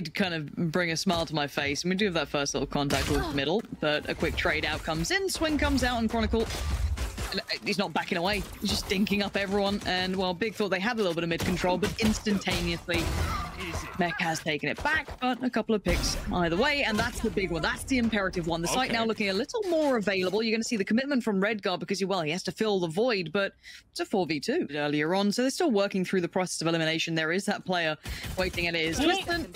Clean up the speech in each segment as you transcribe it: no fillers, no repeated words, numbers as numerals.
did kind of bring a smile to my face. And we do have that first little contact towards the middle, but a quick trade out comes in, swing comes out, and Chronicle, he's not backing away. He's just dinking up everyone. And, well, Big thought they had a little bit of mid-control, but instantaneously, Mech has taken it back, but a couple of picks either way, and that's the big one. That's the imperative one. The site now looking a little more available. You're going to see the commitment from Redgar because, well, he has to fill the void, but it's a 4v2 earlier on, so they're still working through the process of elimination. There is that player waiting, and it is Twisten.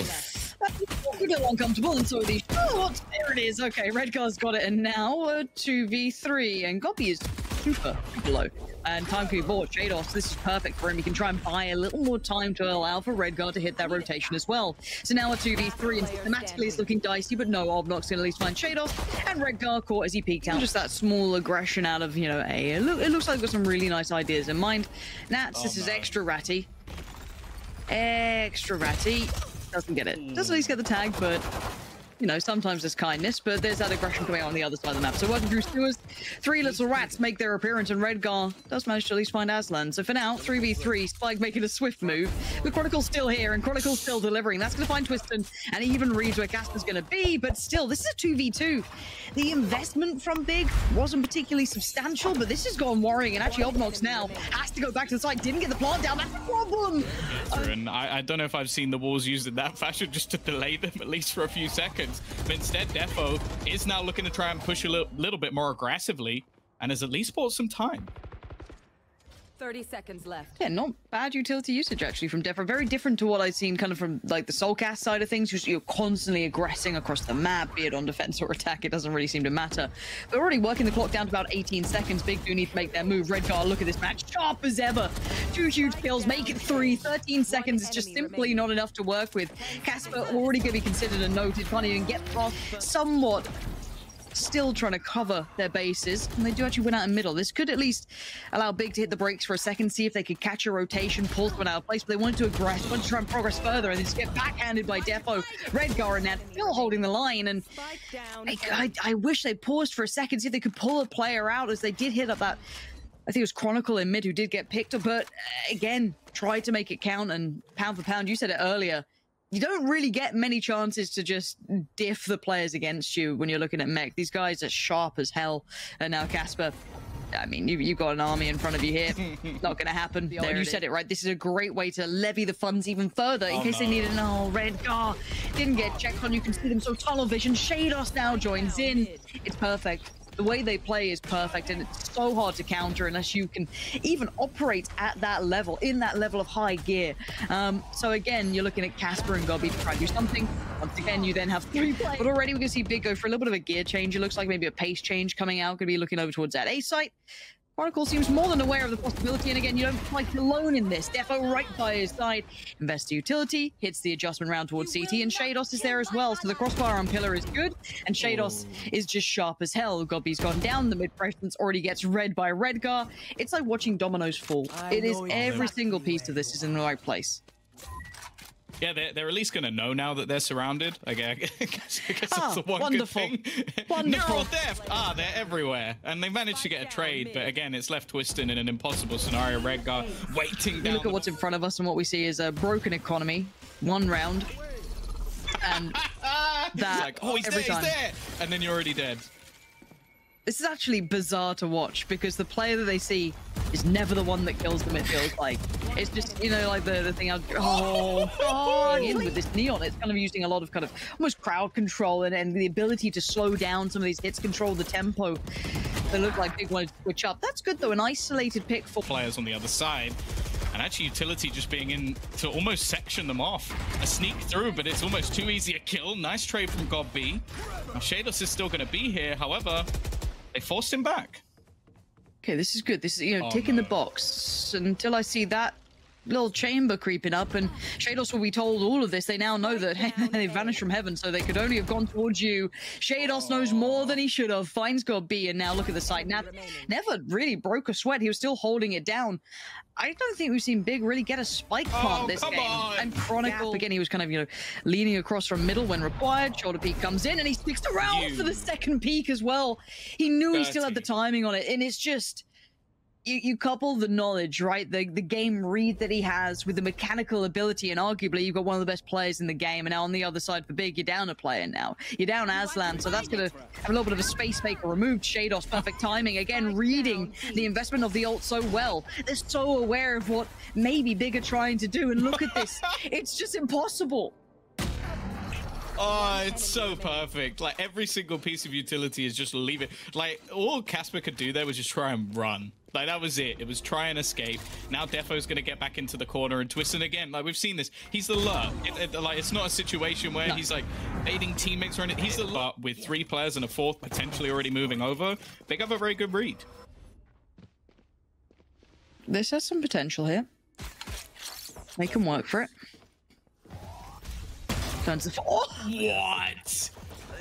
A little uncomfortable, and so are these. Oh, there it is. Okay, Redgar's got it, and now a 2v3, and Goppy is super low. And time can be bought. sheydos, this is perfect for him. He can try and buy a little more time to allow for Redgar to hit that rotation as well. So now a 2v3, and systematically it's looking dicey, but no, Obnoks can at least find sheydos, and Redgar caught as he peeked out. Just that small aggression out of, you know, it looks like they've got some really nice ideas in mind. Nats, this is extra ratty. Extra ratty. Doesn't get it. Doesn't at least get the tag, but, you know, sometimes there's kindness, but there's that aggression coming out on the other side of the map. So working through sewers, three little rats make their appearance, and Redgar does manage to at least find AslaN. So for now, 3v3, Spike making a swift move. The Chronicle's still here, and Chronicle's still delivering. That's going to find Twisten, and he even reads where Kaspe's going to be, but still, this is a 2v2. The investment from Big wasn't particularly substantial, but this has gone worrying, and actually Obnoks now has to go back to the site. Didn't get the plant down. That's a problem. And I don't know if I've seen the walls used in that fashion just to delay them, at least for a few seconds. But instead, Defo is now looking to try and push a little bit more aggressively and has at least bought some time. 30 seconds left. Yeah, not bad utility usage, actually, from Defo. Very different to what I've seen kind of from, like, the Soulcast side of things. You're constantly aggressing across the map, be it on defense or attack. It doesn't really seem to matter. They're already working the clock down to about 18 seconds. Big do need to make their move. Redgar, look at this match. Sharp as ever. 2 huge kills. Make it 3. 13 seconds is just simply not enough to work with. Kaspe already going to be considered a noted. Can't even get past somewhat. Still trying to cover their bases, and they do actually win out in middle. This could at least allow Big to hit the brakes for a second, see if they could catch a rotation, pull someone out of place, but they wanted to aggress, wanted to try and progress further, and they just get backhanded by Defo. Redgar and Nat still holding the line, and I wish they paused for a second, see if they could pull a player out, as they did hit up that, I think it was Chronicle in mid who did get picked up, but again, tried to make it count, and pound for pound, you said it earlier, you don't really get many chances to just diff the players against you when you're looking at Mech. These guys are sharp as hell. And now Kaspe, I mean, you've got an army in front of you here. Not going to happen. You said it right. This is a great way to levy the funds even further in case they need it. No, Redgar didn't get checked on. You can see them so tunnel vision. sheydos now joins in. It's perfect. The way they play is perfect, and it's so hard to counter unless you can even operate at that level, in that level of high gear. So again, you're looking at Kaspe and Gobby to try and do something. Once again, you then have 3 players. But already we can see Big go for a little bit of a gear change. It looks like maybe a pace change coming out. Going to be looking over towards that A site. Chronicle seems more than aware of the possibility, and again, you don't fight alone in this. Defo right by his side, invests the utility, hits the adjustment round towards CT, and sheydos is there as well, so the crossfire on Pillar is good, and sheydos is just sharp as hell. Gobby's gone down, the mid-presence already gets read by Redgar. It's like watching dominoes fall. It is every single piece of this is in the right place. Yeah, they're at least going to know now that they're surrounded. I guess that's the one good thing. Wonderful. No, they're everywhere. And they managed to get a trade, but again, it's left Twisten in an impossible scenario. Redgar waiting down. Look at what's in front of us, and what we see is a broken economy. 1 round. And that, like, oh, he's there. And then you're already dead. This is actually bizarre to watch, because the player that they see is never the one that kills them, it feels like. It's just, you know, like the thing in with this neon, it's kind of using a lot of kind of almost crowd control and the ability to slow down some of these hits, control the tempo. They look like Big wanted to switch up. That's good, though, an isolated pick for players on the other side. And actually utility just being in to almost section them off. A sneak through, but it's almost too easy a kill. Nice trade from Gobby. Now sheydos is still going to be here, however, they forced him back. Okay, this is good. This is, you know, tick in the box until I see that little chamber creeping up, and sheydos will be told all of this. They now know that they vanished from heaven, so they could only have gone towards you. sheydos knows more than he should have. Finds Gobby, and now look at the site. Now, never really broke a sweat. He was still holding it down. I don't think we've seen Big really get a spike plant this game. And Chronicle, again, he was kind of, you know, leaning across from middle when required. Shoulder peek comes in, and he sticks around for the second peek as well. He knew he still had the timing on it, and it's just... you couple the knowledge, right? The game read that he has with the mechanical ability, and arguably you've got one of the best players in the game. And now on the other side for Big, you're down a player now. You're down AslaN, so that's going to have a little bit of a space maker removed. sheydos, perfect timing. Again, reading the investment of the ult so well. They're so aware of what maybe Big are trying to do. And look at this. It's just impossible. Oh, it's so perfect. Like, every single piece of utility is just leave it. Like, all Kaspe could do there was just try and run. Like, that was it. It was try and escape. Now Defo's going to get back into the corner and Twisten again. Like, we've seen this. He's the lure. Like, it's not a situation where he's, like, baiting teammates or anything. He's the lure with 3 players and a 4th potentially already moving over. Big have a very good read. This has some potential here. They can work for it. Turns the... Oh! What?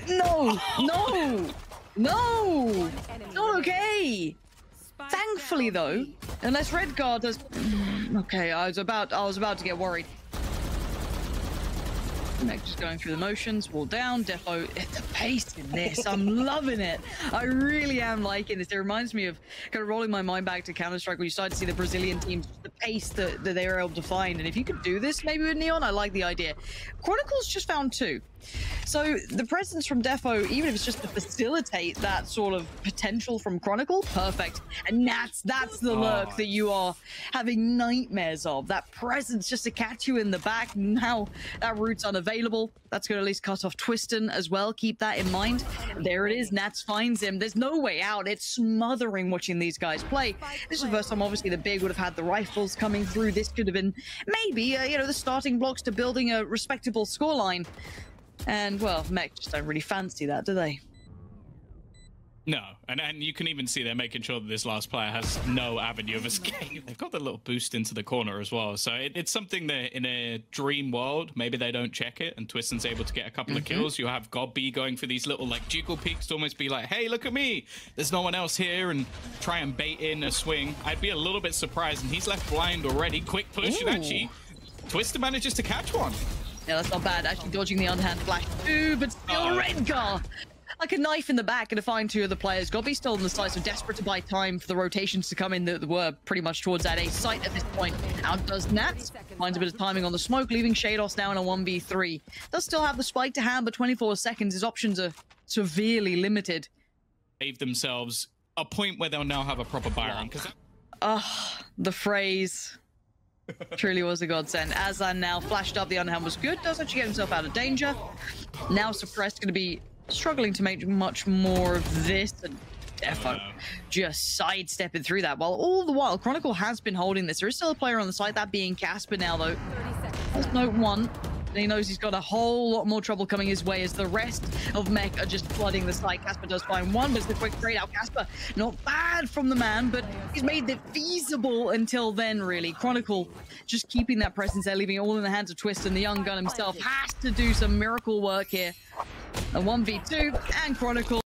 No! No! No! Not okay! Thankfully, though, unless Redgar does... Okay, I was about to get worried. Next, just going through the motions, wall down, Defo. The pace in this, I'm loving it. I really am liking this. It reminds me of kind of rolling my mind back to Counter-Strike when you started to see the Brazilian teams, the pace that they were able to find. And if you could do this maybe with Neon, I like the idea. Chronicle's just found 2. So the presence from Defo, even if it's just to facilitate that sort of potential from Chronicle, perfect. And that's the lurk that you are having nightmares of. That presence just to catch you in the back. Now that route's unavailable. That's going to at least cut off Twisten as well. Keep that in mind. There it is. Nats finds him. There's no way out. It's smothering watching these guys play. This is the first time, obviously, the Big would have had the rifles coming through. This could have been maybe, you know, the starting blocks to building a respectable scoreline. And, well, Mech just don't really fancy that, do they? No, and you can even see they're making sure that this last player has no avenue of escape. They've got the little boost into the corner as well, so it's something that in a dream world, maybe they don't check it, and Twisten's able to get a couple of kills. You have godb going for these little, like, jiggle peaks to almost be like, hey, look at me, there's no one else here, and try and bait in a swing. I'd be a little bit surprised, and he's left blind already. Quick push, and actually, Twisten manages to catch one. Yeah, that's not bad. Actually dodging the underhand flash too, but still Redgar. Like a knife in the back to find 2 of the players. Godby's still on the side, so desperate to buy time for the rotations to come in that were pretty much towards that A site at this point. Outdoes Nats, finds a bit of timing on the smoke, leaving sheydos now in a 1v3. Does still have the spike to hand, but 24 seconds, his options are severely limited. Save themselves a point where they'll now have a proper Byron. The phrase... truly was a godsend. AslaN now flashed up, the underhand was good, does actually get himself out of danger. Now suppressed, going to be struggling to make much more of this, and Defo just sidestepping through that. While all the while, Chronicle has been holding this. There is still a player on the side, that being Kaspe now, though. There's note 1. And he knows he's got a whole lot more trouble coming his way as the rest of Mech are just flooding the site. Kaspe does find 1, but it's the quick trade out. Kaspe, not bad from the man, but he's made it feasible until then, really. Chronicle just keeping that presence there, leaving it all in the hands of Twisten. The young gun himself has to do some miracle work here. A 1v2, and Chronicle.